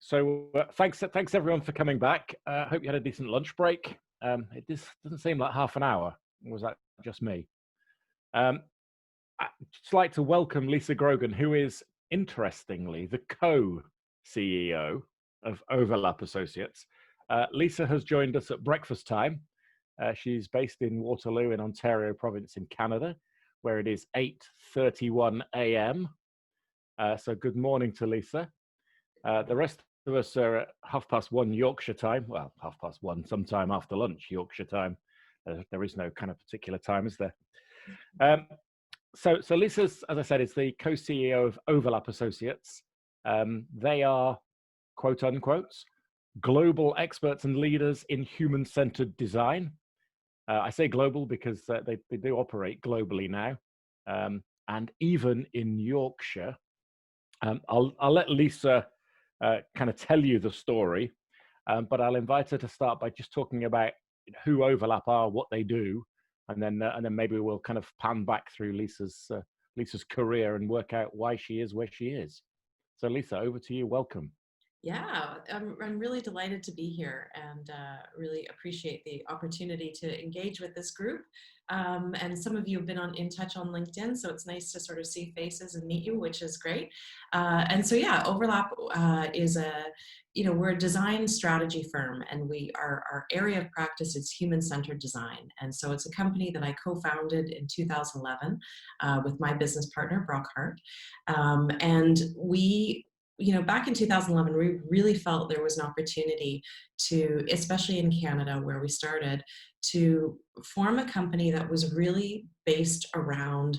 Thanks everyone for coming back. Hope you had a decent lunch break. It doesn't seem like half an hour. Was that just me? Um, I'd just like to welcome Lisa Grogan, who is interestingly the co-CEO of Overlap Associates. Lisa has joined us at breakfast time. She's based in Waterloo in Ontario province in Canada, where it is 8:31 a.m. So good morning to Lisa. The rest of us are at 1:30 Yorkshire time. Well, 1:30, sometime after lunch, Yorkshire time. There is no kind of particular time, is there? So Lisa's, as I said, is the co-CEO of Overlap Associates. They are, quote unquote, global experts and leaders in human-centered design. I say global because they do operate globally now, and even in Yorkshire. I'll let Lisa kind of tell you the story, but I'll invite her to start by just talking about who Overlap are, what they do, and then maybe we'll kind of pan back through Lisa's career and work out why she is where she is. So Lisa, over to you. Welcome. Yeah, I'm really delighted to be here and really appreciate the opportunity to engage with this group. And some of you have been in touch on LinkedIn, so it's nice to sort of see faces and meet you, which is great. And so yeah, Overlap is we're a design strategy firm, and our area of practice is human-centered design. And so it's a company that I co-founded in 2011 with my business partner, Brock Hart. And we back in 2011, we really felt there was an opportunity to, especially in Canada where we started, to form a company that was really based around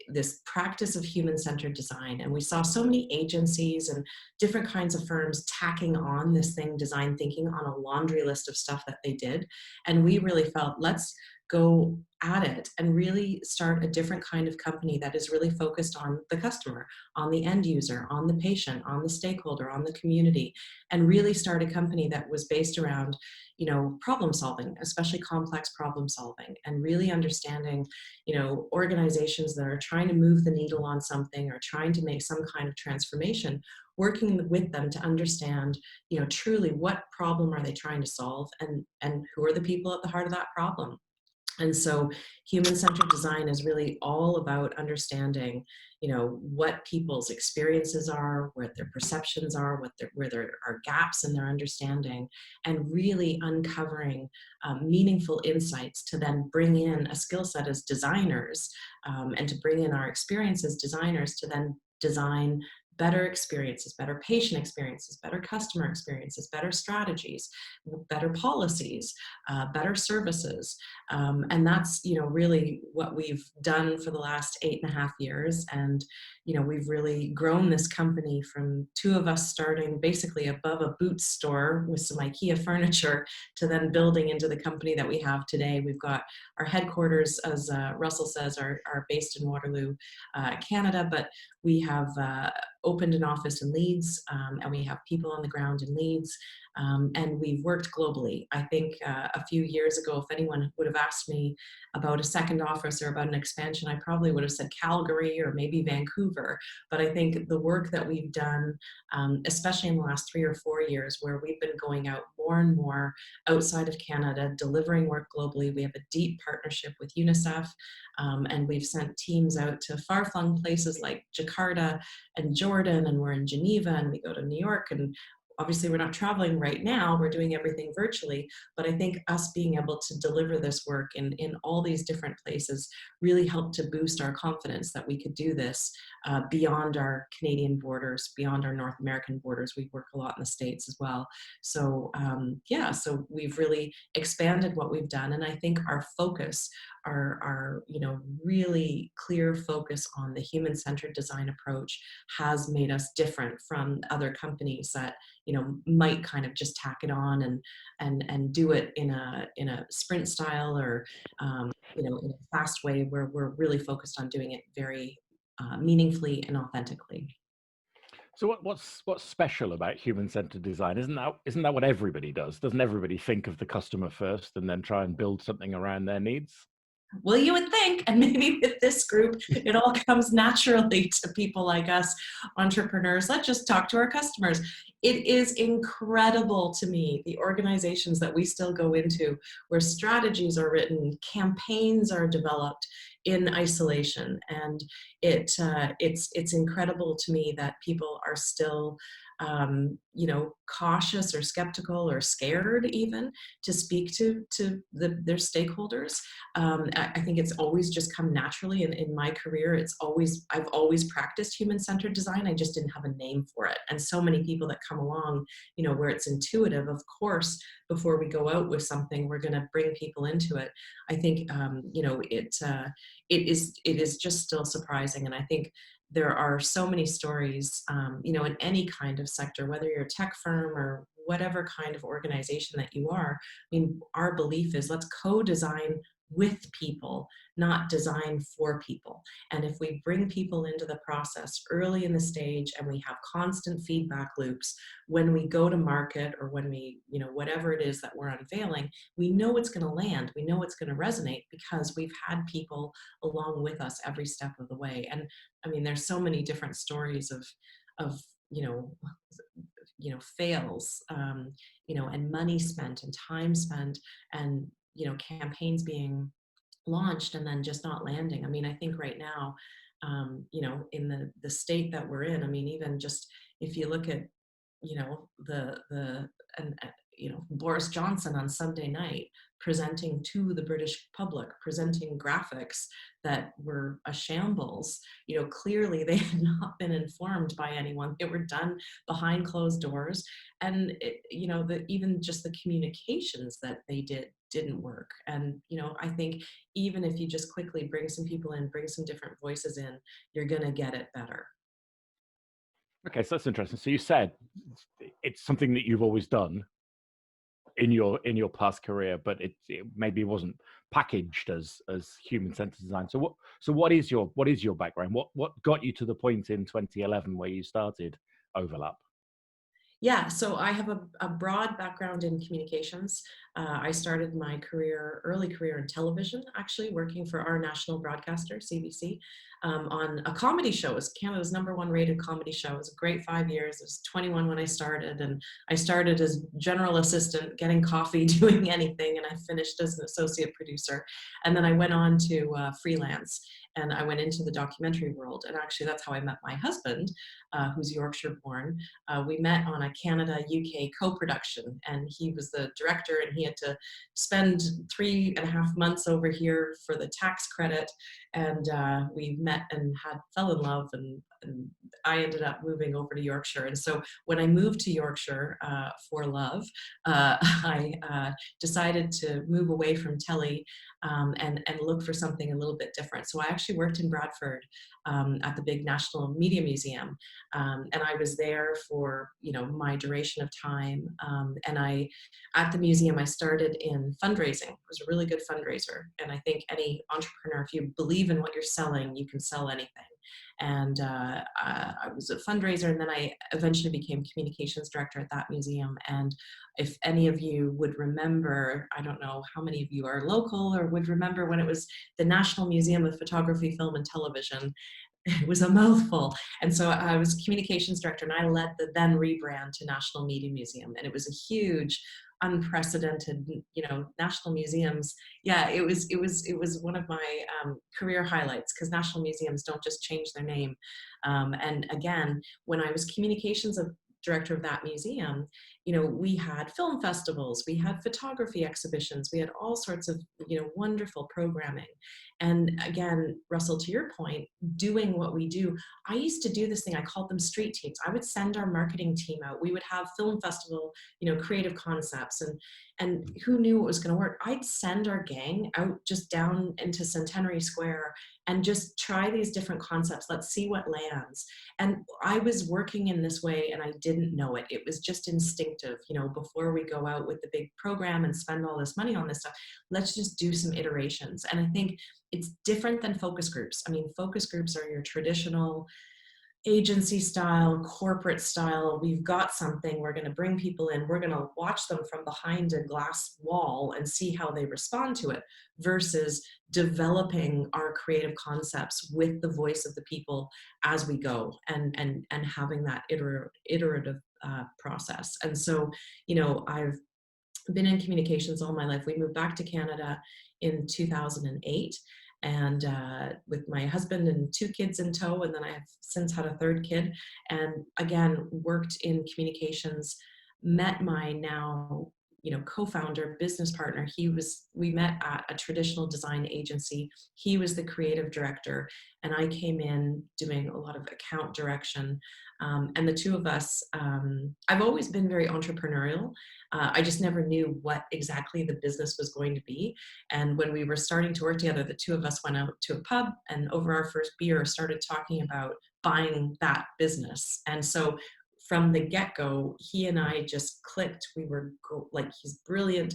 this practice of human-centered design. And we saw so many agencies and different kinds of firms tacking on this thing, design thinking, on a laundry list of stuff that they did. And we really felt, let's go at it and really start a different kind of company that is really focused on the customer, on the end user, on the patient, on the stakeholder, on the community, and really start a company that was based around, problem solving, especially complex problem solving, and really understanding, organizations that are trying to move the needle on something or trying to make some kind of transformation, working with them to understand, truly what problem are they trying to solve, and who are the people at the heart of that problem. And so human-centered design is really all about understanding, what people's experiences are, what their perceptions are, where there are gaps in their understanding, and really uncovering meaningful insights to then bring in a skill set as designers, and to bring in our experience as designers to then design better experiences, better patient experiences, better customer experiences, better strategies, better policies, better services. And that's, really what we've done for the last 8.5 years. And, we've really grown this company from two of us starting basically above a Boots store with some IKEA furniture to then building into the company that we have today. We've got our headquarters, as Russell says, are based in Waterloo, Canada, but we have opened an office in Leeds, and we have people on the ground in Leeds. And we've worked globally. I think a few years ago, if anyone would have asked me about a second office or about an expansion, I probably would have said Calgary or maybe Vancouver. But I think the work that we've done, especially in the last 3 or 4 years, where we've been going out more and more outside of Canada, delivering work globally. We have a deep partnership with UNICEF, and we've sent teams out to far-flung places like Jakarta and Jordan, and we're in Geneva, and we go to New York, and obviously we're not traveling right now, we're doing everything virtually, but I think us being able to deliver this work in all these different places really helped to boost our confidence that we could do this beyond our Canadian borders, beyond our North American borders. We work a lot in the States as well. So so we've really expanded what we've done, and I think our focus, our really clear focus on the human-centered design approach has made us different from other companies that might kind of just tack it on and do it in a sprint style, or in a fast way, where we're really focused on doing it very meaningfully and authentically. So what's special about human-centered design? Isn't that what everybody does? Doesn't everybody think of the customer first and then try and build something around their needs? Well, you would think, and maybe with this group, it all comes naturally to people like us, entrepreneurs. Let's just talk to our customers. It is incredible to me, the organizations that we still go into where strategies are written, campaigns are developed in isolation. And it's incredible to me that people are still cautious or skeptical or scared even to speak to their stakeholders. I think it's always just come naturally in my career. I've always practiced human-centered design. I just didn't have a name for it. And so many people that come along, where it's intuitive, of course, before we go out with something, we're going to bring people into it. I think, it is just still surprising. And I think there are so many stories, in any kind of sector, whether you're a tech firm or whatever kind of organization that you are. I mean, our belief is let's co-design with people, not design for people. And if we bring people into the process early in the stage and we have constant feedback loops, when we go to market or when we, whatever it is that we're unveiling, we know it's going to land. We know it's going to resonate because we've had people along with us every step of the way. And I mean, there's so many different stories of, you know, fails, and money spent and time spent and, campaigns being launched and then just not landing. I mean, I think right now, in the state that we're in, I mean, even just if you look at, the and Boris Johnson on Sunday night presenting to the British public, presenting graphics that were a shambles. Clearly they had not been informed by anyone. They were done behind closed doors, and even just the communications that they didn't work. And I think even if you just quickly bring some people in, bring some different voices in, you're going to get it better. Okay, so that's interesting. So you said it's something that you've always done in your past career, but it maybe wasn't packaged as human-centered design. So what is your background? What got you to the point in 2011 where you started Overlap? Yeah, so I have a broad background in communications. I started my early career in television, actually working for our national broadcaster, CBC, on a comedy show. It was Canada's #1 rated comedy show. It was a great 5 years. I was 21 when I started, and I started as general assistant, getting coffee, doing anything, and I finished as an associate producer. And then I went on to freelance, and I went into the documentary world. And actually, that's how I met my husband, who's Yorkshire born. We met on a Canada-UK co-production, and he was the director, and he had to spend 3.5 months over here for the tax credit. And we met and fell in love, and I ended up moving over to Yorkshire. And so when I moved to Yorkshire for love, I decided to move away from telly, and look for something a little bit different. So I actually worked in Bradford at the big National Media Museum, and I was there for my duration of time. And at the museum, I started in fundraising. It was a really good fundraiser, and I think any entrepreneur, if you believe in what you're selling, you can sell anything. And I was a fundraiser, and then I eventually became communications director at that museum. And if any of you would remember, I don't know how many of you are local or would remember when it was the National Museum of Photography, Film, and Television. It was a mouthful. And so I was communications director, and I led the then rebrand to National Media Museum. And it was a huge, unprecedented, national museums. Yeah, it was one of my career highlights, because national museums don't just change their name. And again, when I was communications director of that museum, we had film festivals, we had photography exhibitions, we had all sorts of, wonderful programming. And again, Russell, to your point, doing what we do, I used to do this thing, I called them street teams. I would send our marketing team out. We would have film festival, creative concepts, and who knew it was going to work. I'd send our gang out just down into Centenary Square and just try these different concepts. Let's see what lands. And I was working in this way, and I didn't know it. It was just instinctive, before we go out with the big program and spend all this money on this stuff, let's just do some iterations. And I think it's different than focus groups. I mean, focus groups are your traditional agency style, corporate style. We've got something, we're going to bring people in, we're going to watch them from behind a glass wall and see how they respond to it, versus developing our creative concepts with the voice of the people as we go, and having that iterative process. And so, I've been in communications all my life. We moved back to Canada in 2008, and with my husband and two kids in tow, and then I have since had a third kid, and again worked in communications. Met my now co-founder, business partner. We met at a traditional design agency. He was the creative director, and I came in doing a lot of account direction. And the two of us, I've always been very entrepreneurial. I just never knew what exactly the business was going to be. And when we were starting to work together, the two of us went out to a pub, and over our first beer started talking about buying that business. And so from the get-go, he and I just clicked. We were like, he's brilliant.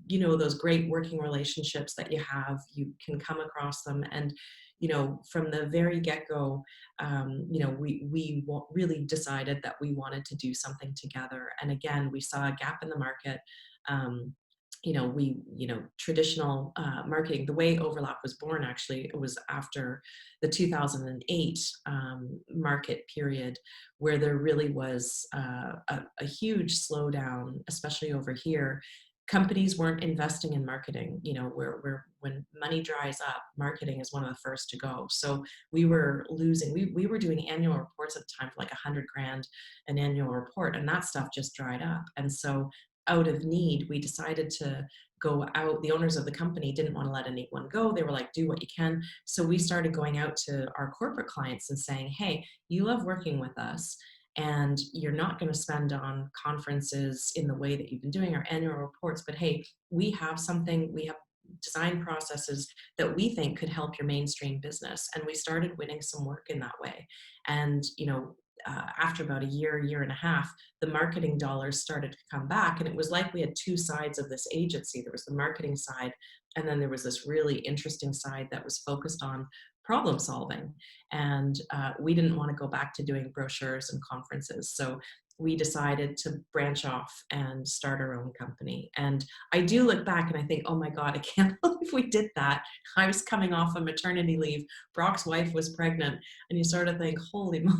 Those great working relationships that you have, you can come across them. And, from the very get-go, we really decided that we wanted to do something together. And again, we saw a gap in the market. Traditional marketing, the way Overlap was born, actually, it was after the 2008 market period, where there really was a huge slowdown, especially over here. Companies weren't investing in marketing, where when money dries up, marketing is one of the first to go. So we were losing, we were doing annual reports at the time for like $100,000 an annual report, and that stuff just dried up. And so out of need, we decided to go out. The owners of the company didn't want to let anyone go. They were like, do what you can. So we started going out to our corporate clients and saying, hey, you love working with us, and you're not going to spend on conferences in the way that you've been doing our annual reports, but hey, we have design processes that we think could help your mainstream business. And we started winning some work in that way. And after about a year and a half, the marketing dollars started to come back. And it was like we had two sides of this agency. There was the marketing side, and then there was this really interesting side that was focused on problem solving. And we didn't want to go back to doing brochures and conferences. So we decided to branch off and start our own company. And I do look back and I think, oh my God, I can't believe we did that. I was coming off of maternity leave. Brock's wife was pregnant. And you sort of think, holy moly,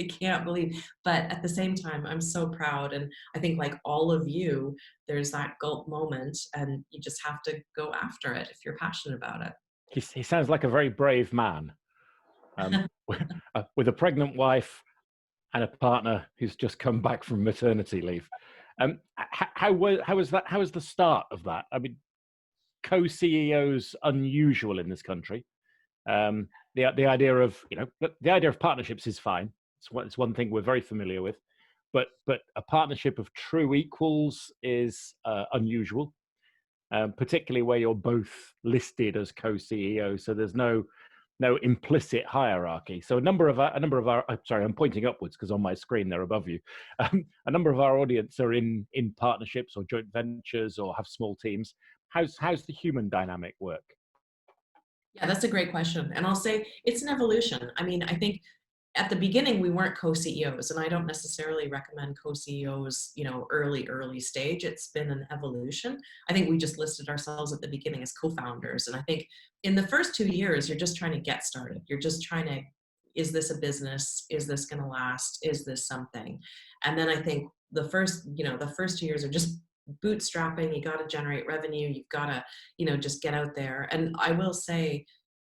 I can't believe. But at the same time, I'm so proud. And I think, like all of you, there's that gulp moment, and you just have to go after it if you're passionate about it. He sounds like a very brave man, with a pregnant wife and a partner who's just come back from maternity leave. How was that? How was the start of that? I mean, co-CEOs unusual in this country. The idea of the idea of partnerships is fine. It's one thing we're very familiar with, but a partnership of true equals is unusual, particularly where you're both listed as co-CEOs. So there's no implicit hierarchy. So a number of our sorry, I'm pointing upwards because on my screen they're above you. A number of our audience are in partnerships or joint ventures or have small teams. How's the human dynamic work? Yeah, that's a great question. And I'll say it's an evolution. I mean, I think at the beginning we weren't co-CEOs, and I don't necessarily recommend co-CEOs, early stage. It's been an evolution. I think we just listed ourselves at the beginning as co-founders. And I think in the first 2 years, you're just trying to get started. You're just trying to, is this a business? Is this going to last? Is this something? And then I think the first 2 years are just bootstrapping. You got to generate revenue. You've got to, just get out there. And I will say,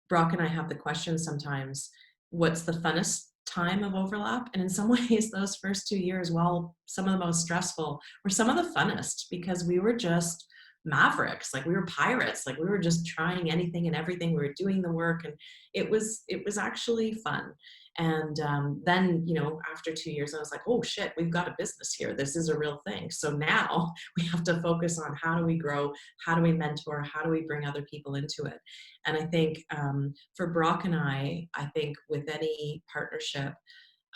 Brock and I have the question sometimes, what's the funnest time of Overlap? And in some ways, those first 2 years, while some of the most stressful, were some of the funnest, because we were just mavericks. Like, we were pirates. Like, we were just trying anything and everything. We were doing the work, and it was actually fun. And then, after 2 years, I was like, oh shit, we've got a business here. This is a real thing. So now we have to focus on how do we grow, how do we mentor, how do we bring other people into it. And I think for Brock and I think with any partnership,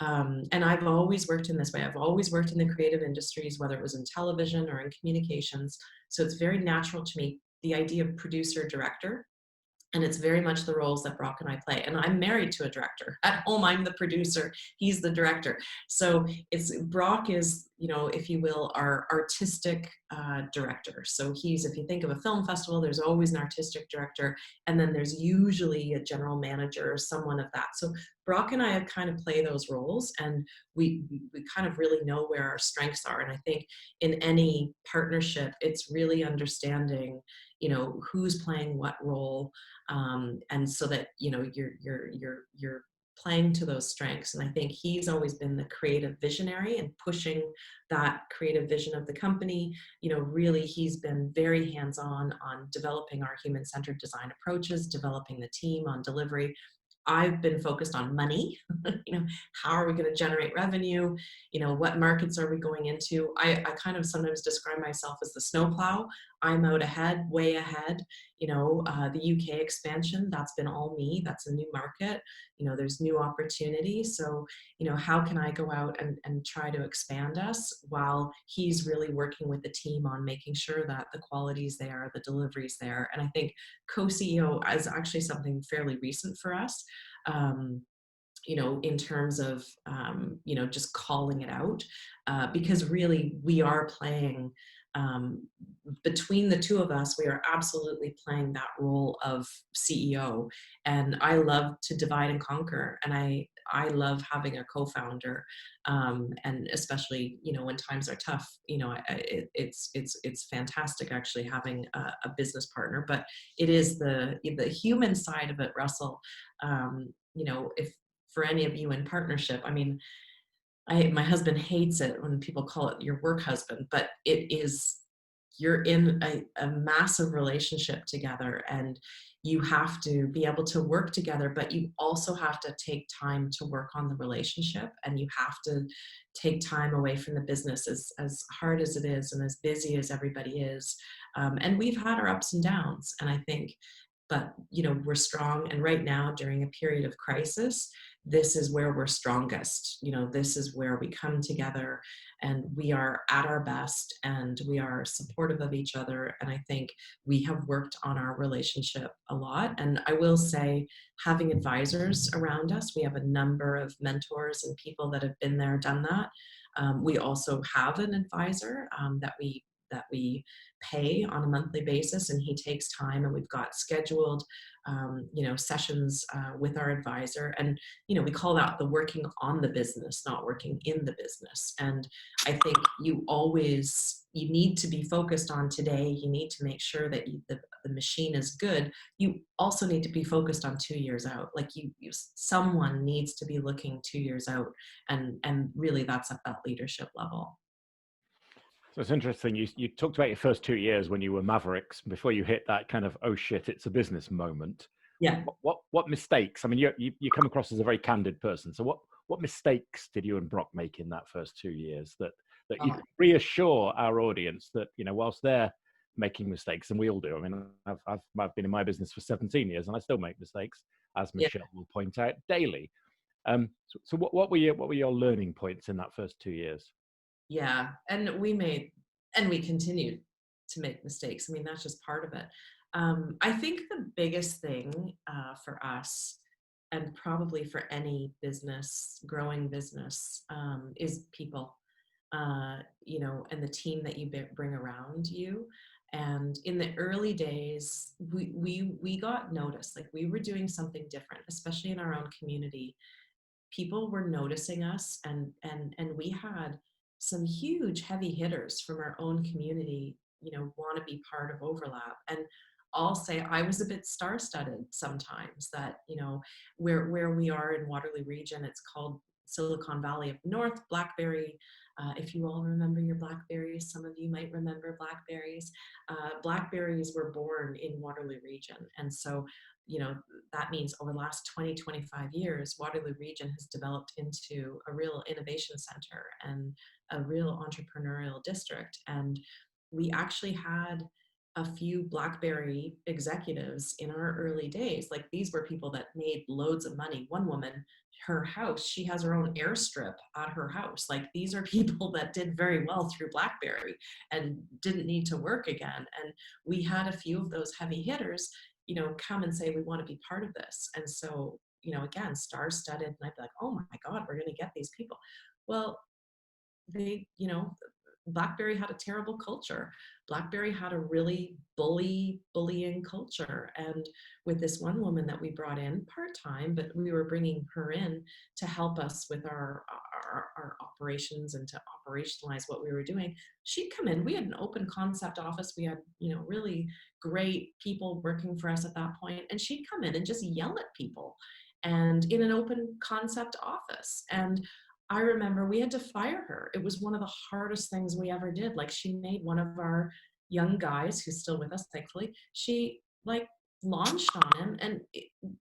and I've always worked in this way. I've always worked in the creative industries, whether it was in television or in communications. So it's very natural to me, the idea of producer director. And it's very much the roles that Brock and I play. And I'm married to a director. At home, I'm the producer. He's the director. So it's Brock is, you know, if you will, our artistic director. So he's, if you think of a film festival, there's always an artistic director, and then there's usually a general manager or someone of that. So Brock and I have kind of play those roles, and we kind of really know where our strengths are. And I think in any partnership, it's really understanding, you know, who's playing what role, and so that, you know, you're playing to those strengths. And I think he's always been the creative visionary and pushing that creative vision of the company. You know, really, he's been very hands-on developing our human-centered design approaches, developing the team on delivery. I've been focused on money. You know, how are we going to generate revenue? You know, what markets are we going into? I kind of sometimes describe myself as the snowplow. I'm out ahead, way ahead. You know, the UK expansion, that's been all me. That's a new market. You know, there's new opportunity. So, you know, how can I go out and try to expand us while he's really working with the team on making sure that the quality's there, the delivery's there. And I think co-CEO is actually something fairly recent for us. Um, you know, in terms of, you know, just calling it out, because really we are playing, um, between the two of us, we are absolutely playing that role of CEO. And I love to divide and conquer. And I love having a co-founder, and especially, you know, when times are tough, you know, it's fantastic actually having a business partner. But it is the human side of it, Russell. You know, if for any of you in partnership, I mean, my husband hates it when people call it your work husband, but it is, you're in a massive relationship together, and you have to be able to work together, but you also have to take time to work on the relationship, and you have to take time away from the business, as hard as it is and as busy as everybody is. And we've had our ups and downs, and I think, but you know, we're strong. And right now, during a period of crisis, this is where we're strongest. You know, this is where we come together and we are at our best, and we are supportive of each other. And I think we have worked on our relationship a lot. And I will say, having advisors around us, we have a number of mentors and people that have been there, done that. We also have an advisor, that we pay on a monthly basis, and he takes time, and we've got scheduled, you know, sessions with our advisor. And you know, we call that the working on the business, not working in the business. And I think you need to be focused on today. You need to make sure that the machine is good. You also need to be focused on 2 years out. Like someone needs to be looking 2 years out, and really that's at that leadership level. So it's interesting. You talked about your first 2 years when you were Mavericks before you hit that kind of, oh shit, it's a business moment. Yeah. What mistakes? I mean, you come across as a very candid person. So what mistakes did you and Brock make in that first 2 years that you Uh, can reassure our audience that, you know, whilst they're making mistakes, and we all do. I mean, I've been in my business for 17 years and I still make mistakes, as yeah. Michelle will point out daily. So what were your learning points in that first 2 years? Yeah, and we continued to make mistakes. I mean, that's just part of it. I think the biggest thing for us, and probably for any business, growing business, is people. You know, and the team that you bring around you. And in the early days, we got noticed. Like we were doing something different, especially in our own community. People were noticing us, and we had some huge heavy hitters from our own community, you know, want to be part of Overlap. And I'll say I was a bit star-studded sometimes, that, you know, where we are in Waterloo region, it's called Silicon Valley of North. Blackberry, if you all remember your Blackberries, some of you might remember Blackberries. Blackberries were born in Waterloo region. And so, you know, that means over the last 20, 25 years, Waterloo region has developed into a real innovation center and a real entrepreneurial district. And we actually had a few BlackBerry executives in our early days. Like these were people that made loads of money. One woman, her house, she has her own airstrip at her house. Like these are people that did very well through BlackBerry and didn't need to work again. And we had a few of those heavy hitters, come and say, we want to be part of this. And so, again, star-studded, and I'd be like, oh my God, we're going to get these people. Well, they, BlackBerry had a terrible culture. BlackBerry had a really bullying culture. And with this one woman that we brought in part-time, but we were bringing her in to help us with our operations and to operationalize what we were doing. She'd come in, we had an open concept office. We had, really great people working for us at that point. And she'd come in and just yell at people and in an open concept office. And I remember we had to fire her. It was one of the hardest things we ever did. Like, she made one of our young guys, who's still with us, thankfully, she like launched on him, and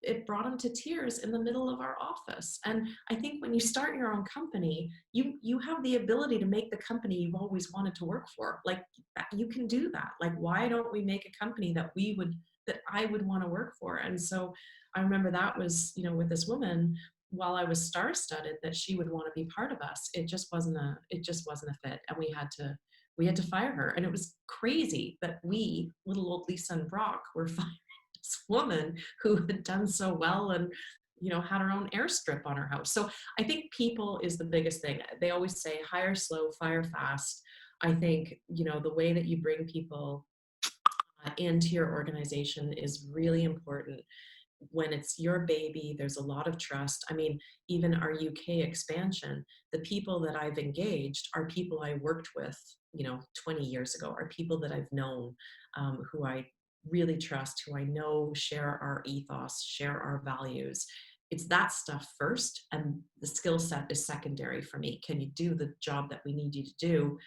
it brought him to tears in the middle of our office. And I think when you start your own company, you have the ability to make the company you've always wanted to work for. Like, you can do that. Like, why don't we make a company that I would want to work for? And so I remember that was, with this woman, while I was star-studded that she would want to be part of us, it just wasn't a fit, and we had to fire her. And it was crazy that we, little old Lisa and Brock, were firing this woman who had done so well and had her own airstrip on her house. So I think people is the biggest thing. They always say hire slow, fire fast. I think the way that you bring people into your organization is really important. When it's your baby, there's a lot of trust. I mean, even our UK expansion, the people that I've engaged are people I worked with, 20 years ago, are people that I've known, who I really trust, who I know share our ethos, share our values. It's that stuff first, and the skill set is secondary for me. Can you do the job that we need you to do?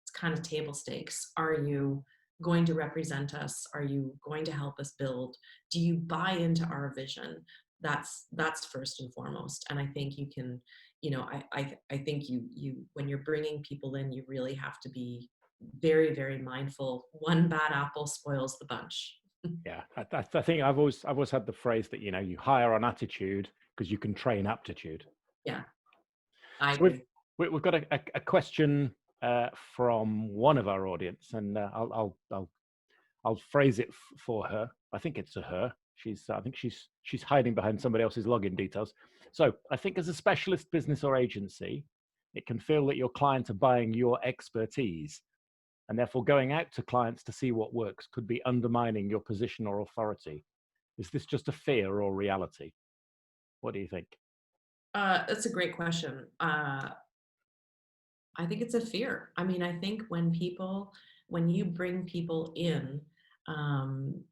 It's kind of table stakes. Are you going to represent us? Are you going to help us build? Do you buy into our vision? That's first and foremost. And I think you can, I think you when you're bringing people in, you really have to be very, very mindful. One bad apple spoils the bunch. Yeah, I think I've always had the phrase that you hire on attitude because you can train aptitude. Yeah, I So agree. we've got a question from one of our audience, and I'll phrase it for her. I think it's a her. I think she's hiding behind somebody else's login details. So I think as a specialist business or agency, it can feel that your clients are buying your expertise, and therefore going out to clients to see what works could be undermining your position or authority. Is this just a fear or reality? What do you think? That's a great question. I think it's a fear. I mean, I think when you bring people in, um,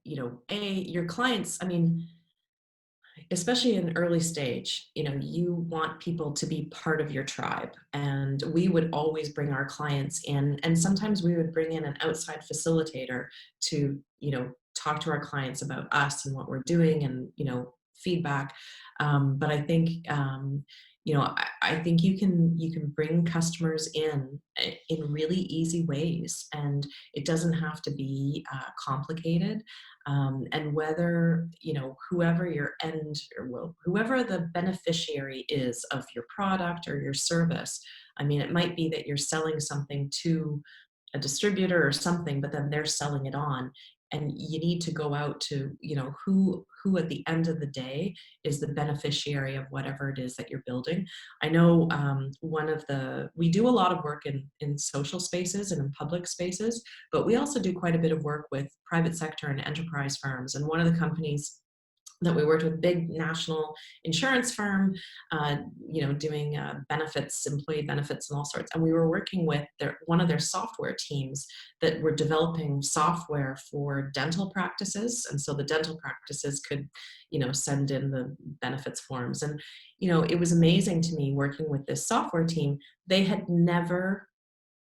your clients, I mean, especially in early stage, you want people to be part of your tribe. And we would always bring our clients in, and sometimes we would bring in an outside facilitator to, talk to our clients about us and what we're doing and, feedback. But I think, I think you can bring customers in really easy ways, and it doesn't have to be complicated. And whether whoever your end or whoever the beneficiary is of your product or your service, I mean, it might be that you're selling something to a distributor or something, but then they're selling it on, and you need to go out to who at the end of the day is the beneficiary of whatever it is that you're building. I know we do a lot of work in social spaces and in public spaces, but we also do quite a bit of work with private sector and enterprise firms. And one of the companies that we worked with, big national insurance firm, doing benefits, employee benefits, and all sorts. And we were working with one of their software teams that were developing software for dental practices, and so the dental practices could, send in the benefits forms. And it was amazing to me working with this software team. They had never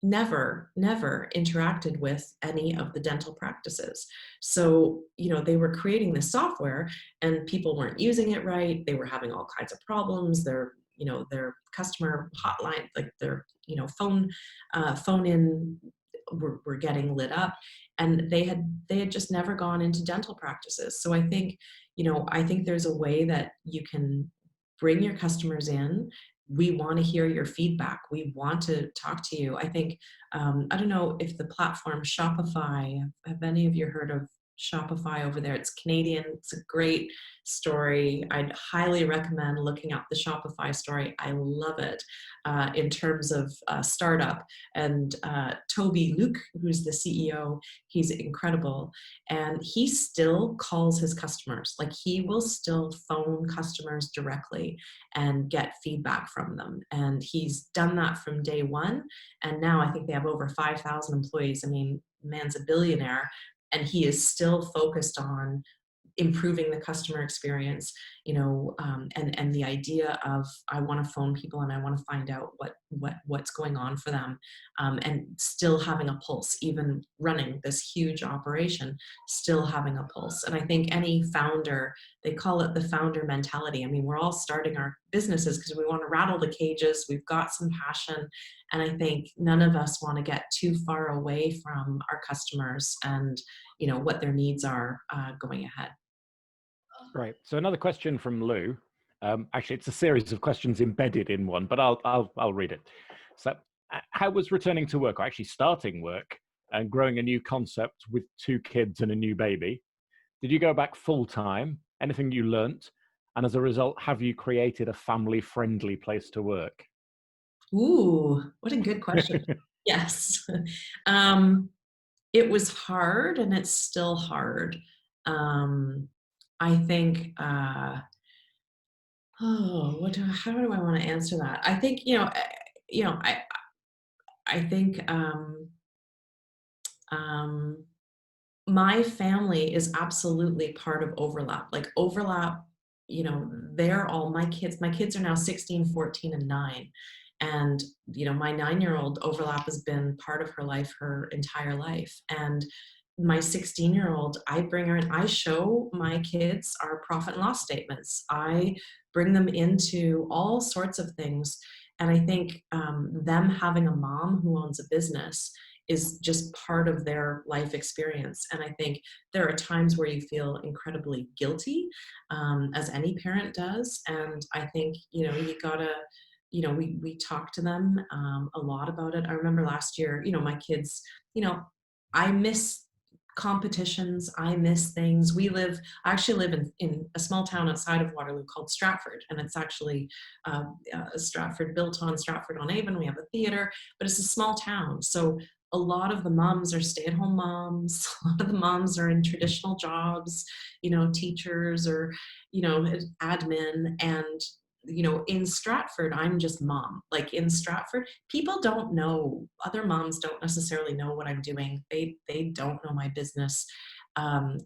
interacted with any of the dental practices. So, they were creating this software and people weren't using it right. They were having all kinds of problems. Their customer hotline, like their, phone in were getting lit up, and they had just never gone into dental practices. So I think there's a way that you can bring your customers in. We want to hear your feedback. We want to talk to you. I think, I don't know if the platform Shopify, have any of you heard of Shopify over there. It's Canadian. It's a great story. I'd highly recommend looking up the Shopify story. I love it in terms of startup. And Toby Luke, who's the CEO, he's incredible. And he still calls his customers. Like, he will still phone customers directly and get feedback from them. And he's done that from day one. And now I think they have over 5,000 employees. I mean, man's a billionaire, and he is still focused on improving the customer experience, and the idea of, I want to phone people and I want to find out what's going on for them, and still having a pulse, even running this huge operation, still having a pulse. And I think any founder, they call it the founder mentality. I mean, we're all starting our businesses because we want to rattle the cages. We've got some passion, and I think none of us want to get too far away from our customers and what their needs are going ahead. Right. So another question from Lou. Actually, it's a series of questions embedded in one, but I'll read it. So, how was returning to work, or actually starting work, and growing a new concept with 2 kids and a new baby? Did you go back full time? Anything you learnt? And as a result, have you created a family-friendly place to work? Ooh, what a good question. Yes. It was hard, and it's still hard. I think, how do I want to answer that? I think, you know, I, I think, um, my family is absolutely part of Overlap. Like, Overlap, they're all my kids are now 16, 14, and 9. And, my 9-year-old, Overlap has been part of her life her entire life. And my 16-year-old, I bring her in, I show my kids our profit and loss statements. I bring them into all sorts of things. And I think them having a mom who owns a business is just part of their life experience. And I think there are times where you feel incredibly guilty, as any parent does. And I think, you gotta, we talk to them a lot about it. I remember last year, my kids, I miss competitions. I miss things. I actually live in a small town outside of Waterloo called Stratford. And it's actually Stratford, built on Stratford-on-Avon. We have a theater, but it's a small town. So a lot of the moms are stay-at-home moms. A lot of the moms are in traditional jobs, teachers or, admin. And in Stratford, I'm just mom. Like, in Stratford, people don't know, other moms don't necessarily know what I'm doing. They don't know my business. And,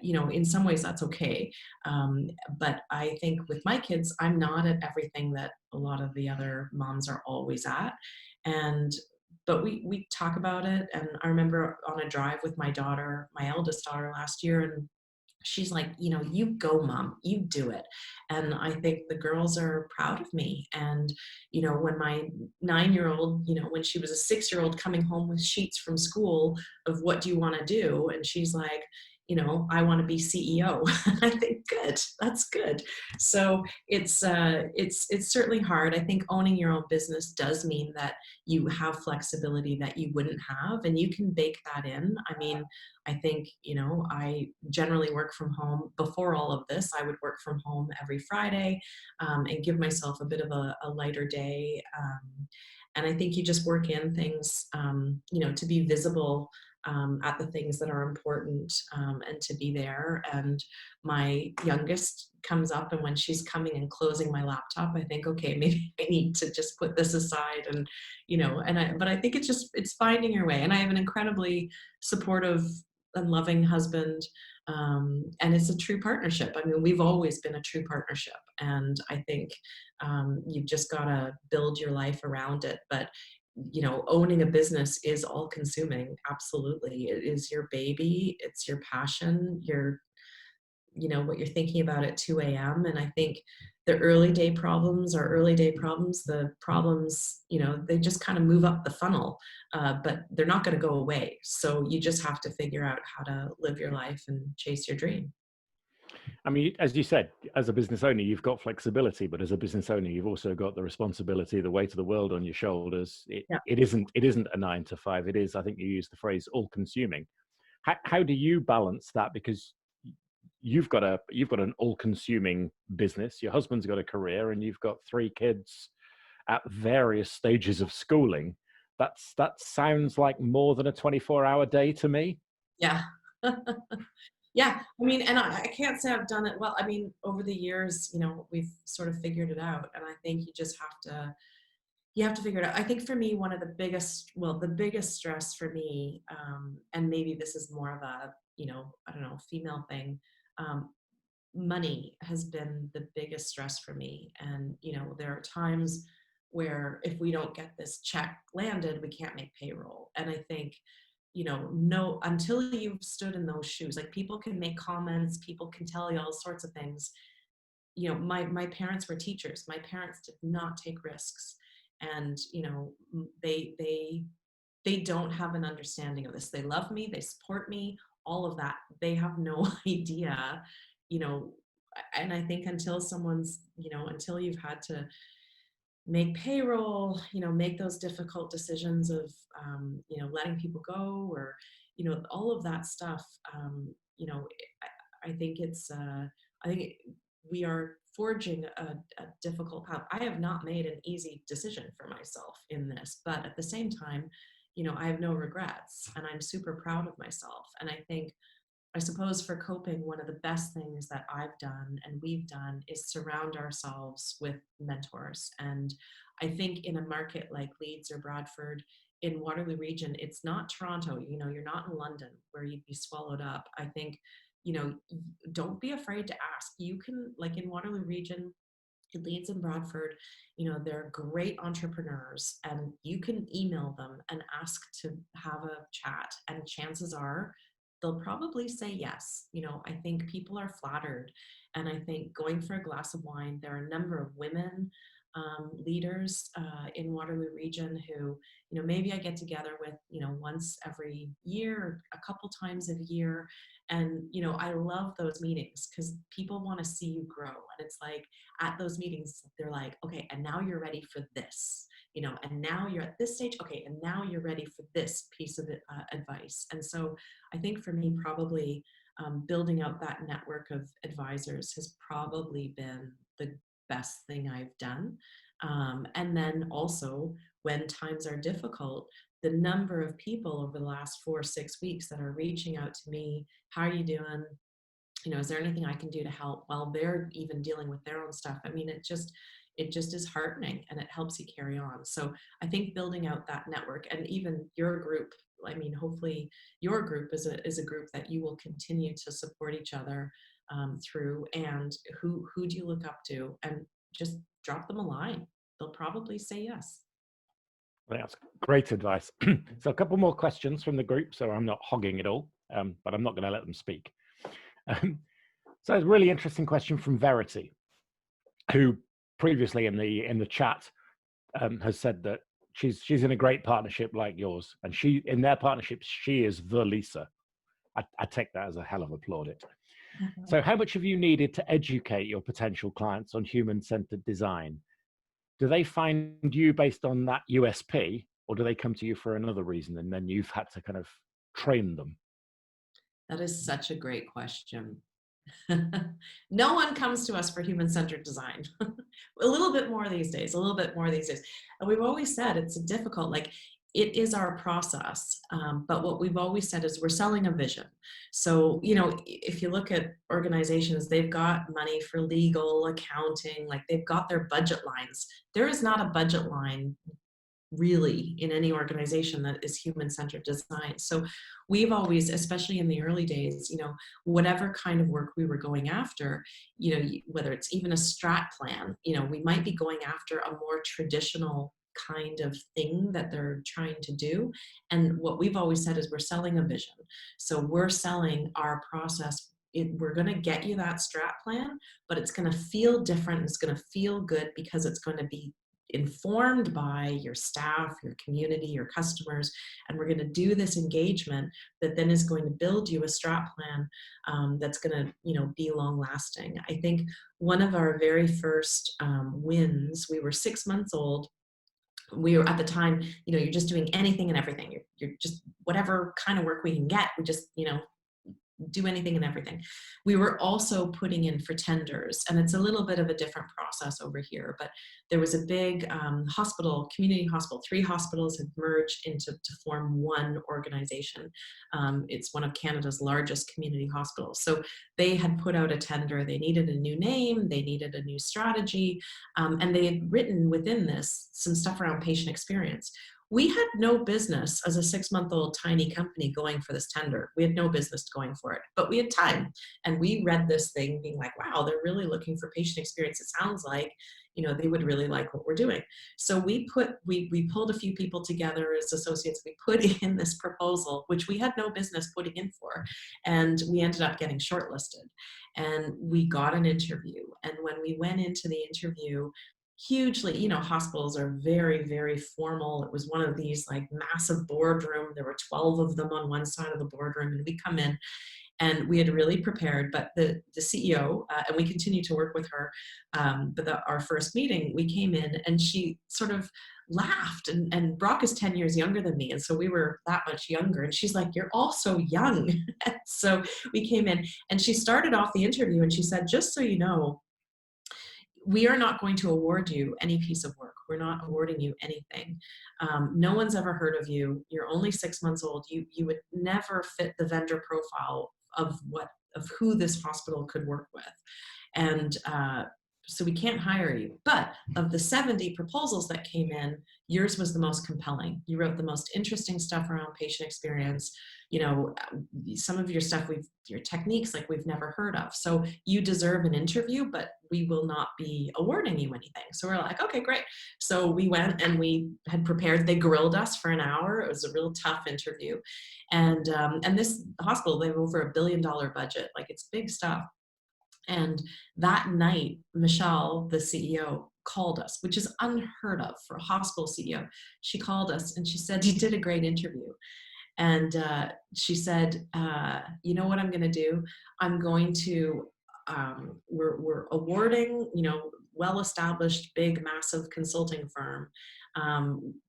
in some ways that's okay. But I think with my kids, I'm not at everything that a lot of the other moms are always at. But we talk about it. And I remember on a drive with my daughter, my eldest daughter, last year, and she's like, you go, mom, you do it. And I think the girls are proud of me. And, when my 9-year-old, when she was a 6-year-old coming home with sheets from school of what do you want to do? And she's like, I want to be CEO. I think, good, that's good. So it's certainly hard. I think owning your own business does mean that you have flexibility that you wouldn't have, and you can bake that in. I mean, I think, I generally work from home. Before all of this, I would work from home every Friday, and give myself a bit of a lighter day. And I think you just work in things, to be visible at the things that are important, and to be there. And my youngest comes up, and when she's coming and closing my laptop, I think, okay, maybe I need to just put this aside. And, but I think it's finding your way. And I have an incredibly supportive and loving husband. And it's a true partnership. I mean, we've always been a true partnership. And I think you've just got to build your life around it. But owning a business is all consuming. Absolutely. It is your baby. It's your passion. What you're thinking about at 2 a.m. And I think the early day problems are early day problems. The problems, they just kind of move up the funnel, but they're not going to go away. So you just have to figure out how to live your life and chase your dream. I mean, as you said, as a business owner, you've got flexibility, but as a business owner, you've also got the responsibility, the weight of the world on your shoulders. Yeah. It isn't a 9 to 5. It is, I think you used the phrase, all consuming. How do you balance that? Because you've got an all-consuming business. Your husband's got a career, and you've got 3 kids at various stages of schooling. That sounds like more than a 24-hour day to me. Yeah. Yeah, I mean, and I can't say I've done it well. I mean, over the years, we've sort of figured it out, and I think you have to figure it out. I think for me, one of the biggest stress for me, and maybe this is more of a, I don't know, female thing. Um, Money has been the biggest stress for me, and there are times where if we don't get this check landed, we can't make payroll. And I think no, until you've stood in those shoes, like people can make comments, people can tell you all sorts of things. My parents were teachers. My parents did not take risks, and they don't have an understanding of this. They love me, they support me, all of that. They have no idea, you know. And I think until until you've had to make payroll, make those difficult decisions of, letting people go, or, all of that stuff. I think I think we are forging a difficult path. I have not made an easy decision for myself in this, but at the same time, I have no regrets, and I'm super proud of myself. And I suppose for coping, one of the best things that I've done and we've done is surround ourselves with mentors. And I think in a market like Leeds or Bradford, in Waterloo Region, it's not Toronto. You're not in London where you'd be swallowed up. I think, don't be afraid to ask. You can, like in Waterloo Region, in Leeds and Bradford, they're great entrepreneurs, and you can email them and ask to have a chat, and chances are they'll probably say yes. I think people are flattered, and I think going for a glass of wine, there are a number of women leaders in Waterloo Region who, maybe I get together with, once every year, a couple times a year. And, I love those meetings because people want to see you grow. And it's like at those meetings, they're like, okay, and now you're ready for this, and now you're at this stage. Okay, and now you're ready for this piece of advice. And so I think for me, probably building out that network of advisors has probably been the best thing I've done. And then also, when times are difficult, the number of people over the last 4 or 6 weeks that are reaching out to me, how are you doing? Is there anything I can do to help, while they're even dealing with their own stuff? I mean, it just is heartening, and it helps you carry on. So I think building out that network, and even your group, I mean, hopefully your group is a group that you will continue to support each other through. And who do you look up to? And just drop them a line. They'll probably say yes. That's great advice. So a couple more questions from the group, so I'm not hogging it all, but I'm not going to let them speak. So it's a really interesting question from Verity, who previously in the chat has said that she's in a great partnership like yours, and in their partnership, she is the Lisa. I take that as a hell of a plaudit. So how much have you needed to educate your potential clients on human-centered design? Do they find you based on that USP, or do they come to you for another reason, and then you've had to kind of train them? That is such a great question. No one comes to us for human-centered design. A little bit more these days, And we've always said it's difficult, like it is our process. But what we've always said is we're selling a vision. So, if you look at organizations, they've got money for legal, accounting, like they've got their budget lines. There is not a budget line really in any organization that is human-centered design. So we've always, especially in the early days, whatever kind of work we were going after, whether it's even a strat plan, we might be going after a more traditional kind of thing that they're trying to do. And what we've always said is we're selling a vision. So we're selling our process. We're going to get you that strat plan, but it's going to feel different. It's going to feel good because it's going to be informed by your staff, your community, your customers, and we're going to do this engagement that then is going to build you a strat plan that's going to, be long lasting. I think one of our very first wins, we were 6 months old we were at the time, you're just doing anything and everything. You're just whatever kind of work we can get. We just, do anything and everything. We were also putting in for tenders, and it's a little bit of a different process over here, but there was a big hospital, community hospital. 3 hospitals had merged into to form one organization. It's one of Canada's largest community hospitals. So they had put out a tender. They needed a new name, they needed a new strategy, and they had written within this some stuff around patient experience. We had no business as a 6-month-old tiny company going for this tender. We had no business going for it, but we had time. And we read this thing being like, wow, they're really looking for patient experience. It sounds like, they would really like what we're doing. So we pulled a few people together as associates. We put in this proposal, which we had no business putting in for. And we ended up getting shortlisted. And we got an interview. And when we went into the interview, hugely, hospitals are very, very formal. It was one of these like massive boardroom. There were 12 of them on one side of the boardroom, and we come in and we had really prepared. But the CEO, and we continue to work with her, but our first meeting, we came in and she sort of laughed, and Brock is 10 years younger than me, and so we were that much younger, and she's like, you're all so young. So we came in and she started off the interview and she said, just so you know, we are not going to award you any piece of work. We're not awarding you anything. No one's ever heard of you. You're only 6 months old. You would never fit the vendor profile of who this hospital could work with. And so we can't hire you. But of the 70 proposals that came in, yours was the most compelling. You wrote the most interesting stuff around patient experience. Some of your stuff, your techniques, like we've never heard of. So you deserve an interview, but we will not be awarding you anything. So we're like, okay, great. So we went and we had prepared. They grilled us for an hour. It was a real tough interview. And this hospital, they have over $1 billion budget. Like, it's big stuff. And that night, Michelle, the CEO, called us, which is unheard of for a hospital CEO. She called us and she said, you did a great interview. And she said, you know what I'm going to do? I'm going to, we're awarding, well-established, big, massive consulting firm.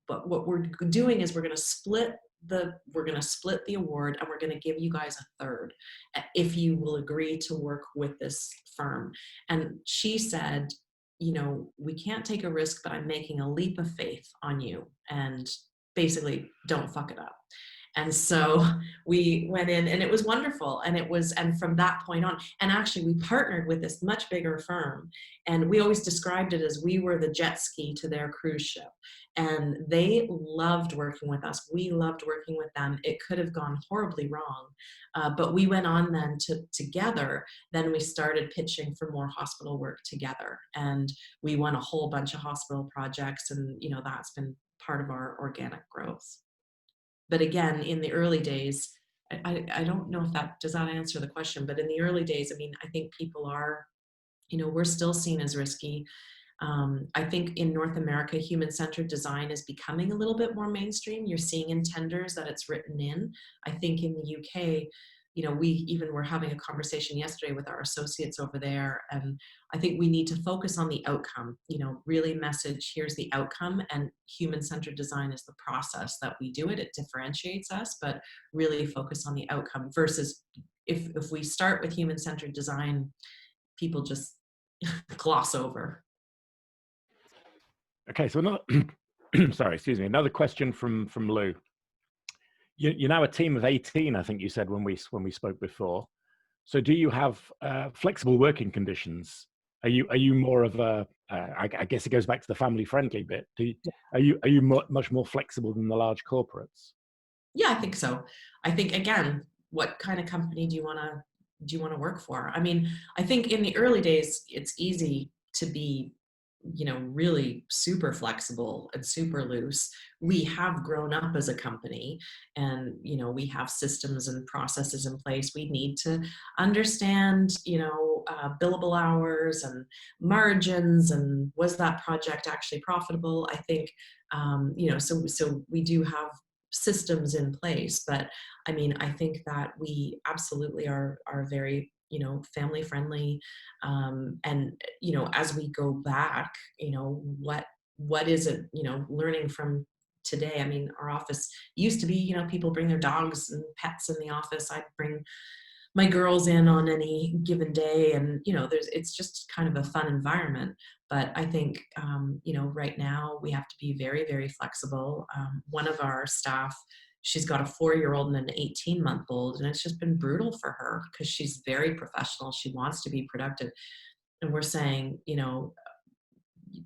But what we're doing is we're going to split the award, and we're going to give you guys a third if you will agree to work with this firm. And she said, we can't take a risk, but I'm making a leap of faith on you, and basically don't fuck it up. And so we went in, and it was wonderful. And from that point on, and actually we partnered with this much bigger firm, and we always described it as we were the jet ski to their cruise ship. And they loved working with us. We loved working with them. It could have gone horribly wrong. But we went on then together, then we started pitching for more hospital work together. And we won a whole bunch of hospital projects, and that's been part of our organic growth. But again, in the early days, I don't know if does that answer the question, but in the early days, I mean, I think people are, we're still seen as risky. I think in North America, human-centered design is becoming a little bit more mainstream. You're seeing in tenders that it's written in. I think in the UK, we even were having a conversation yesterday with our associates over there, and I think we need to focus on the outcome, really message, here's the outcome, and human-centered design is the process that we do it. It differentiates us, but really focus on the outcome versus if we start with human-centered design, people just gloss over. Okay, so another, sorry, excuse me, another question from Lou. You're now a team of 18, I think you said when we spoke before. So do you have flexible working conditions? Are you more of a? I guess it goes back to the family-friendly bit. Are you much more flexible than the large corporates? Yeah, I think so. I think, again, what kind of company do you want to work for? I mean, I think in the early days, it's easy to be, really super flexible and super loose. We have grown up as a company, and, we have systems and processes in place. We need to understand, billable hours and margins, and was that project actually profitable? I think, so we do have systems in place, but I mean, I think that we absolutely are very, family friendly. And, as we go back, what what is it, learning from today. I mean, our office used to be, people bring their dogs and pets in the office. I'd bring my girls in on any given day, and it's just kind of a fun environment. But I think right now we have to be very, very flexible. One of our staff, she's got a 4-year-old and an 18-month-old, and it's just been brutal for her because she's very professional, she wants to be productive, and we're saying,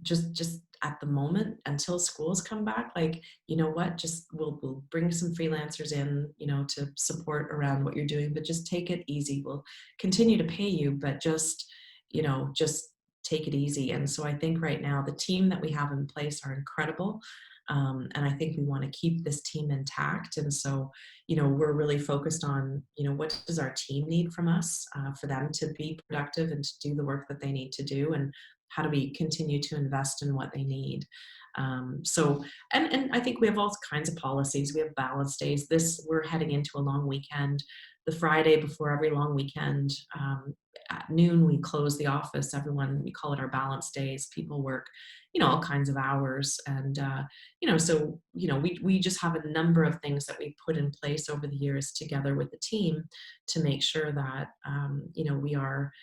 just at the moment until schools come back, like, what, just we'll bring some freelancers in, to support around what you're doing, but just take it easy. We'll continue to pay you, but just take it easy. And so I think right now the team that we have in place are incredible. And I think we want to keep this team intact. And so, we're really focused on, what does our team need from us, for them to be productive and to do the work that they need to do, and how do we continue to invest in what they need. And I think we have all kinds of policies. We have balance days. We're heading into a long weekend. The Friday before every long weekend, at noon, we close the office. We call it our balance days. People work, all kinds of hours. And, we just have a number of things that we put in place over the years together with the team to make sure that, we are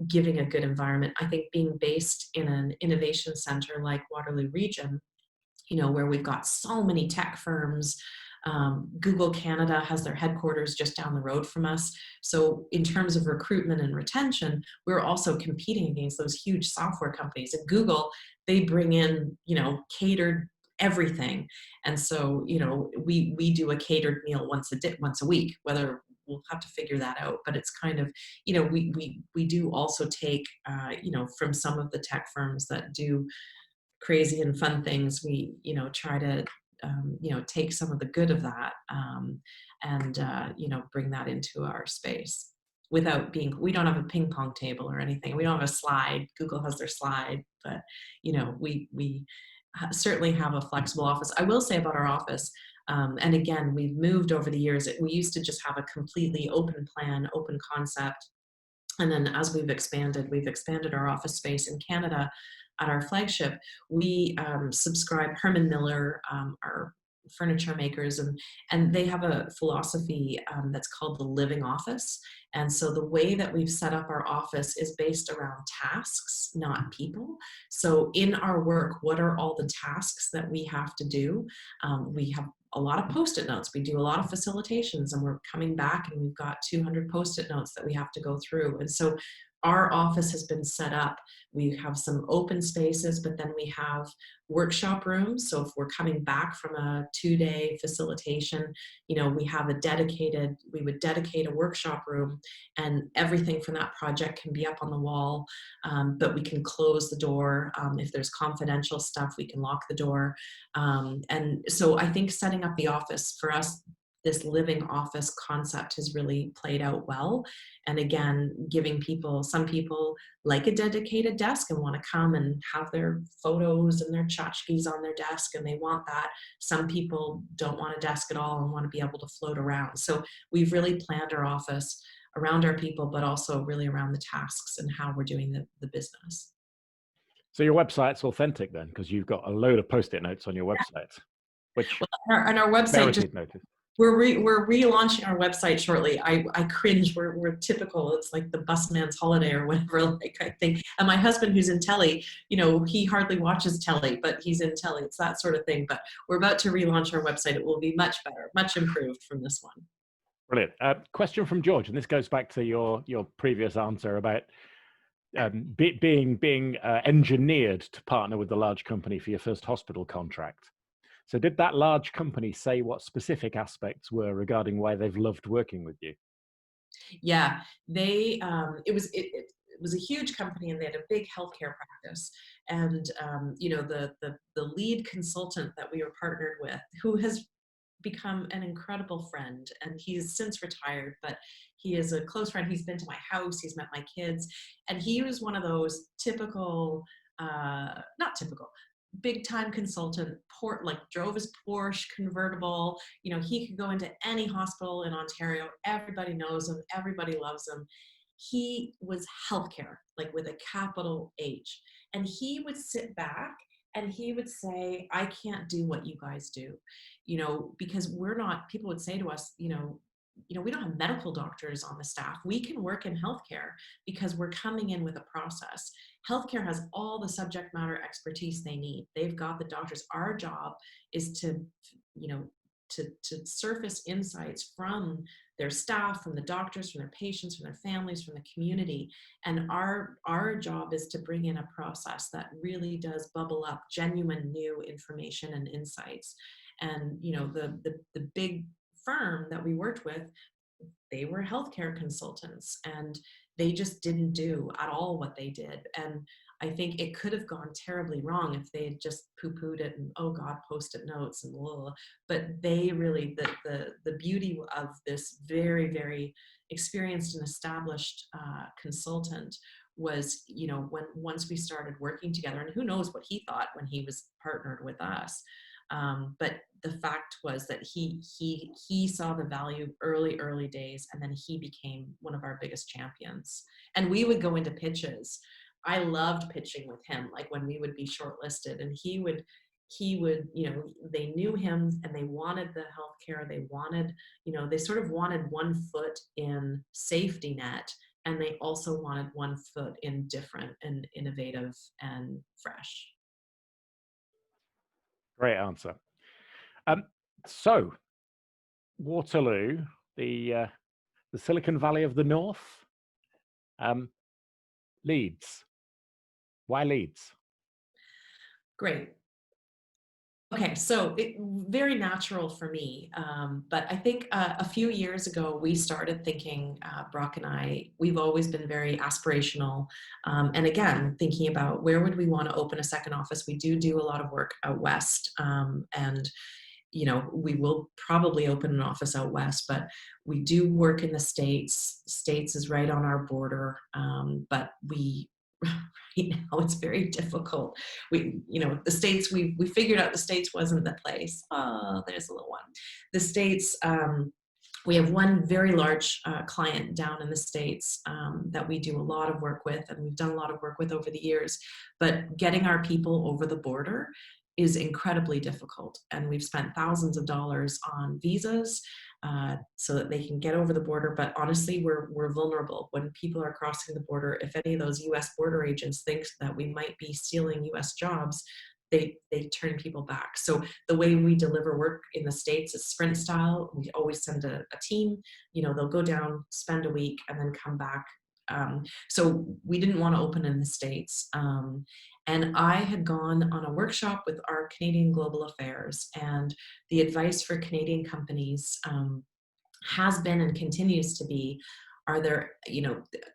giving a good environment. I think being based in an innovation center like Waterloo Region, where we've got so many tech firms. Google Canada has their headquarters just down the road from us. So in terms of recruitment and retention, we're also competing against those huge software companies. And Google, they bring in, catered everything. And so, we do a catered meal once a week, whether we'll have to figure that out. But it's kind of, we do also take, from some of the tech firms that do crazy and fun things. We, try to, take some of the good of that, and bring that into our space without we don't have a ping pong table or anything. We don't have a slide. Google has their slide, but, we certainly have a flexible office. I will say about our office, and again, we've moved over the years. We used to just have a completely open plan, open concept. And then as we've expanded our office space in Canada at our flagship. We subscribe, Herman Miller, our furniture makers, and they have a philosophy that's called the living office. And so the way that we've set up our office is based around tasks, not people. So in our work, what are all the tasks that we have to do? We have a lot of Post-it notes. We do a lot of facilitations, and we're coming back and we've got 200 Post-it notes that we have to go through. And so our office has been set up. We have some open spaces, but then we have workshop rooms. So if we're coming back from a 2-day facilitation, we have we would dedicate a workshop room, and everything from that project can be up on the wall, but we can close the door. If there's confidential stuff, we can lock the door. And so I think setting up the office for us, this living office concept has really played out well. And again, giving some people like a dedicated desk and want to come and have their photos and their tchotchkes on their desk, and they want that. Some people don't want a desk at all and want to be able to float around. So we've really planned our office around our people, but also really around the tasks and how we're doing the business. So your website's authentic then, because you've got a load of Post-it notes on your website, which and our website just noticed. We're relaunching our website shortly. I cringe. We're typical. It's like the busman's holiday or whatever. Like, I think, and my husband, who's in telly, he hardly watches telly, but he's in telly. It's that sort of thing. But we're about to relaunch our website. It will be much better, much improved from this one. Brilliant. Question from George, and this goes back to your previous answer about being engineered to partner with the large company for your first hospital contract. So did that large company say what specific aspects were regarding why they've loved working with you? Yeah, it was a huge company, and they had a big healthcare practice. And the lead consultant that we were partnered with, who has become an incredible friend, and he's since retired, but he is a close friend. He's been to my house, he's met my kids, and he was one of those typical, not typical, big time consultant, drove his Porsche convertible. He could go into any hospital in Ontario. Everybody knows him. Everybody loves him. He was healthcare, like with a capital H. And he would sit back And he would say, I can't do what you guys do, because we're not, people would say to us, we don't have medical doctors on the staff. We can work in healthcare because we're coming in with a process. Healthcare has all the subject matter expertise they need. They've got the doctors. Our job is to, you know, to surface insights from their staff, from the doctors, from their patients, from their families, from the community. And our job is to bring in a process that really does bubble up genuine new information and insights. And the big firm that we worked with, they were healthcare consultants, and they just didn't do at all what they did. And I think it could have gone terribly wrong if they had just poo-pooed it and, oh God, post-it notes and blah, blah, blah. But they really, the beauty of this very, very experienced and established consultant was, once we started working together, and who knows what he thought when he was partnered with us. But the fact was that he saw the value early days, and then he became one of our biggest champions. And we would go into pitches. I loved pitching with him, like when we would be shortlisted, and he would, they knew him and they wanted the healthcare. They wanted, they sort of wanted one foot in safety net, and they also wanted one foot in different and innovative and fresh. Great answer. So, Waterloo, the Silicon Valley of the North, Leeds. Why Leeds? Great. Okay, so very natural for me, but I think a few years ago we started thinking, Brock and I, we've always been very aspirational, and again, thinking about where would we want to open a second office. We do a lot of work out west, and we will probably open an office out west, but we do work in the States. States is right on our border, but right now it's very difficult. The States, we figured out the States wasn't the place. Oh, there's a little one. The States, we have one very large client down in the States that we do a lot of work with, and we've done a lot of work with over the years, but getting our people over the border is incredibly difficult. And we've spent thousands of dollars on visas so that they can get over the border. But honestly, we're vulnerable. When people are crossing the border, if any of those US border agents think that we might be stealing US jobs, they turn people back. So the way we deliver work in the States is sprint style. We always send a team, they'll go down, spend a week, and then come back. So we didn't want to open in the States. And I had gone on a workshop with our Canadian Global Affairs, and the advice for Canadian companies has been and continues to be, are there,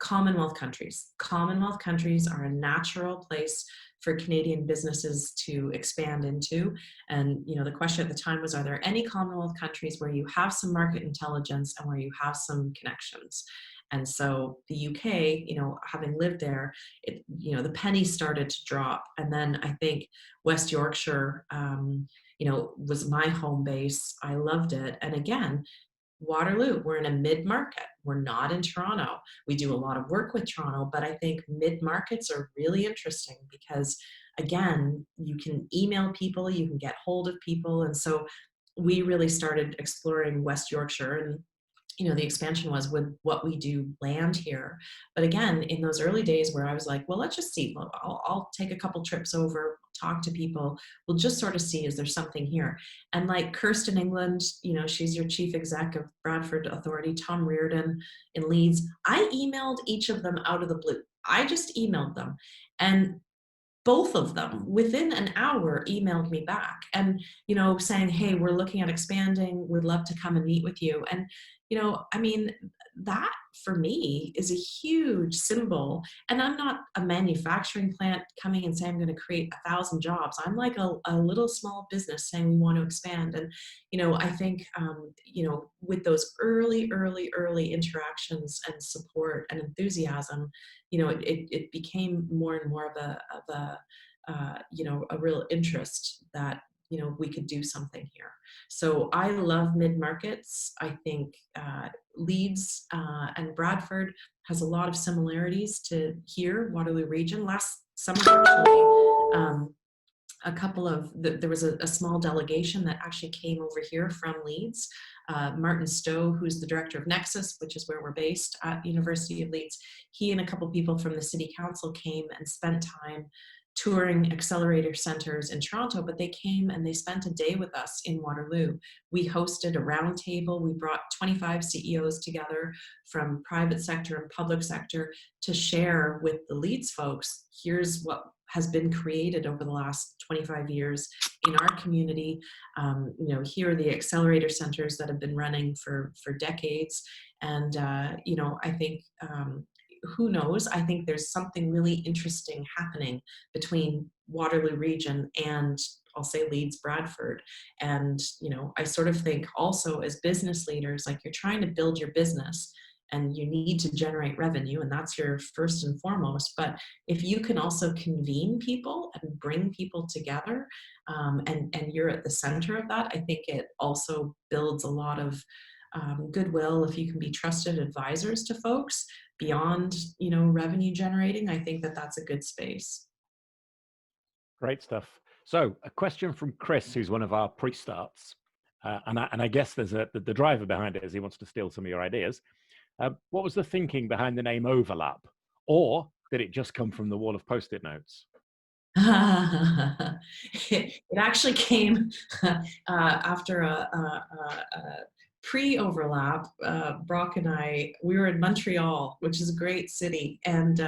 Commonwealth countries. Commonwealth countries are a natural place for Canadian businesses to expand into. And, the question at the time was, are there any Commonwealth countries where you have some market intelligence and where you have some connections? And so the UK, having lived there, the penny started to drop. And then I think West Yorkshire, was my home base. I loved it. And again, Waterloo, we're in a mid-market. We're not in Toronto. We do a lot of work with Toronto, but I think mid-markets are really interesting because, again, you can email people, you can get hold of people. And so we really started exploring West Yorkshire, and the expansion was with what we do land here. But again, in those early days where I was like, well, let's just see, I'll take a couple trips over, talk to people. We'll just sort of see, is there something here? And like Kirsten England, she's your chief exec of Bradford Authority, Tom Reardon in Leeds. I emailed each of them out of the blue. I just emailed them. And both of them within an hour emailed me back and, saying, hey, we're looking at expanding. We'd love to come and meet with you. And, that for me is a huge symbol. And I'm not a manufacturing plant coming and saying I'm going to create 1,000 jobs. I'm like a little small business saying we want to expand. And, I think, with those early interactions and support and enthusiasm, it became more and more of a real interest that, we could do something here. So I love mid-markets. I think Leeds and Bradford has a lot of similarities to here, Waterloo region. Last summer, actually, a couple of, there was a small delegation that actually came over here from Leeds. Martin Stowe, who's the director of Nexus, which is where we're based at University of Leeds, he and a couple people from the city council came and spent time touring accelerator centers in Toronto, but they came and they spent a day with us in Waterloo. We hosted a roundtable. We brought 25 CEOs together from private sector and public sector to share with the Leeds folks, here's what has been created over the last 25 years in our community. Here are the accelerator centers that have been running for decades. And, I think, who knows? I think there's something really interesting happening between Waterloo region and, I'll say, Leeds, Bradford. And, I sort of think also as business leaders, like, you're trying to build your business and you need to generate revenue, and that's your first and foremost. But if you can also convene people and bring people together, and you're at the center of that, I think it also builds a lot of goodwill. If you can be trusted advisors to folks beyond, revenue generating, I think that that's a good space. Great stuff. So a question from Chris, who's one of our pre-starts. And I guess there's the driver behind it is he wants to steal some of your ideas. What was the thinking behind the name Overlap? Or did it just come from the wall of Post-it notes? It actually came after a pre-overlap. Brock and we were in Montreal, which is a great city. And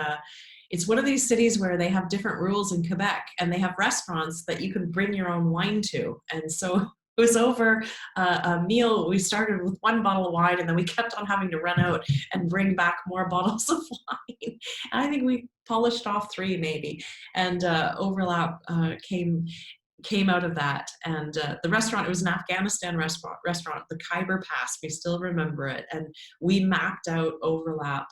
it's one of these cities where they have different rules in Quebec, and they have restaurants that you can bring your own wine to. And so it was over a meal. We started with one bottle of wine, and then we kept on having to run out and bring back more bottles of wine. And I think we polished off 3 maybe. And Overlap came out of that. And the restaurant, it was an Afghanistan restaurant, the Khyber Pass. We still remember it. And we mapped out Overlap,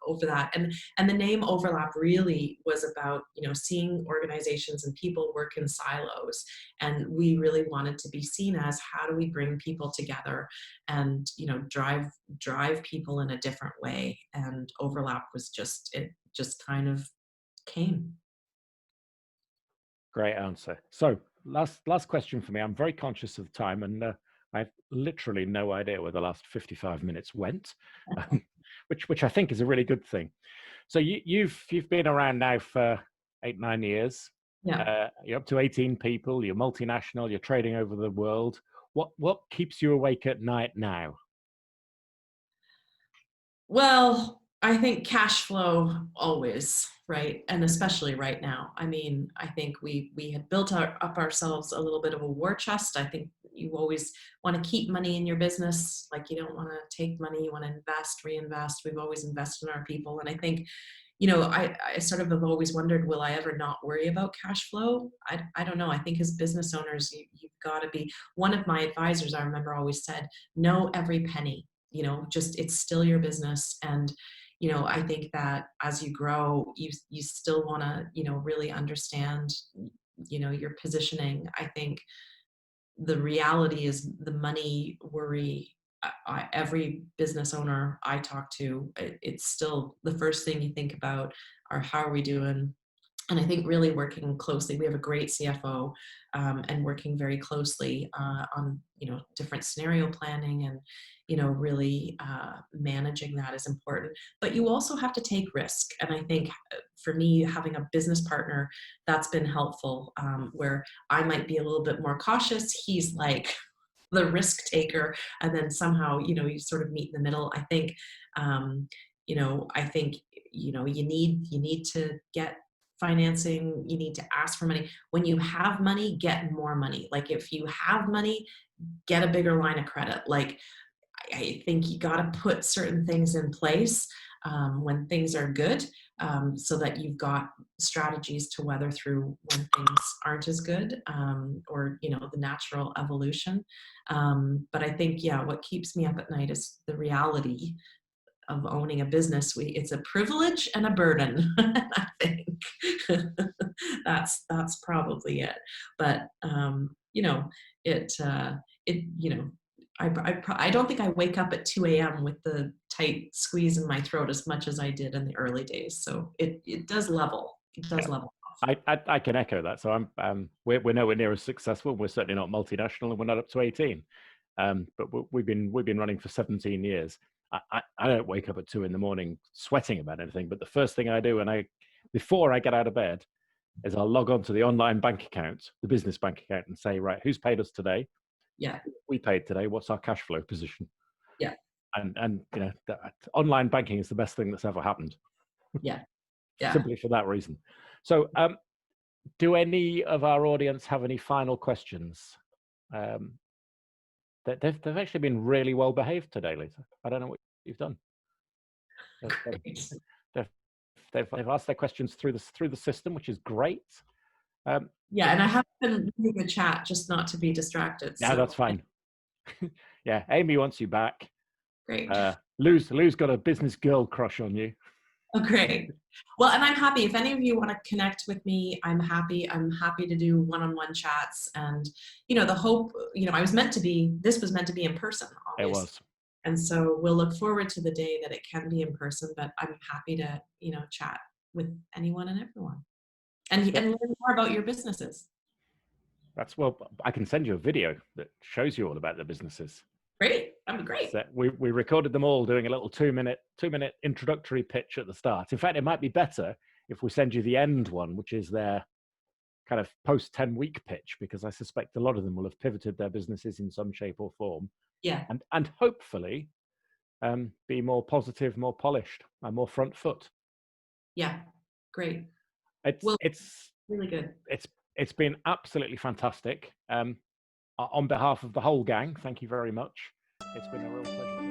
over that. And the name Overlap really was about, seeing organizations and people work in silos. And we really wanted to be seen as, how do we bring people together and, drive people in a different way. And Overlap it just kind of came. Great answer. So last question for me. I'm very conscious of time, and I have literally no idea where the last 55 minutes went, which I think is a really good thing. So you've been around now for 8-9 years. Yeah. You're up to 18 people. You're multinational. You're trading over the world. What keeps you awake at night now? Well, I think cash flow always, right? And especially right now. I mean, I think we had built up ourselves a little bit of a war chest. I think you always want to keep money in your business. Like, you don't want to take money, you want to invest, reinvest. We've always invested in our people. And I think, I sort of have always wondered, will I ever not worry about cash flow? I don't know. I think as business owners, you've got to be, one of my advisors, I remember, always said, know every penny. Just, it's still your business. And I think that as you grow, you still want to, really understand, your positioning. I think the reality is the money worry. Every business owner I talk to, it's still the first thing you think about are, how are we doing? And I think really working closely, we have a great CFO, and working very closely on, different scenario planning and, really managing that is important. But you also have to take risk. And I think for me, having a business partner, that's been helpful, where I might be a little bit more cautious. He's like the risk taker. And then somehow, you sort of meet in the middle. I think, you need to get financing, you need to ask for money. When you have money, get more money. Like, if you have money, get a bigger line of credit. Like, I think you got to put certain things in place when things are good, so that you've got strategies to weather through when things aren't as good, or, the natural evolution. But I think, yeah, what keeps me up at night is the reality of owning a business. It's a privilege and a burden. I think that's probably it. But I don't think I wake up at 2 a.m. with the tight squeeze in my throat as much as I did in the early days. So it does level. It does level off. I can echo that. So we're nowhere near as successful. We're certainly not multinational, and we're not up to 18. But we've been running for 17 years. I don't wake up at 2 a.m. sweating about anything. But the first thing I do before I get out of bed is I'll log on to the online bank account, the business bank account, and say, right, who's paid us today? Yeah. We paid today. What's our cash flow position? Yeah. And online banking is the best thing that's ever happened. Yeah. Yeah. Simply for that reason. So, do any of our audience have any final questions? They've actually been really well behaved today, Lisa. I don't know what you've done. They've asked their questions through the system, which is great. Yeah, and I have been reading the chat just not to be distracted. Yeah, that's fine. Yeah, Amy wants you back. Great. Lou's got a business girl crush on you. Oh, great. Well, and I'm happy. If any of you want to connect with me, I'm happy to do one-on-one chats. And, the hope, this was meant to be in person, obviously. It was. And so we'll look forward to the day that it can be in person, but I'm happy to, chat with anyone and everyone and learn more about your businesses. I can send you a video that shows you all about the businesses. Great. That'd be great. So we recorded them all doing a little 2-minute introductory pitch at the start. In fact, it might be better if we send you the end one, which is their kind of post 10-week pitch, because I suspect a lot of them will have pivoted their businesses in some shape or form. Yeah. And hopefully be more positive, more polished, and more front foot. Yeah. Great. It's really good. It's been absolutely fantastic. On behalf of the whole gang, thank you very much. It's been a real pleasure.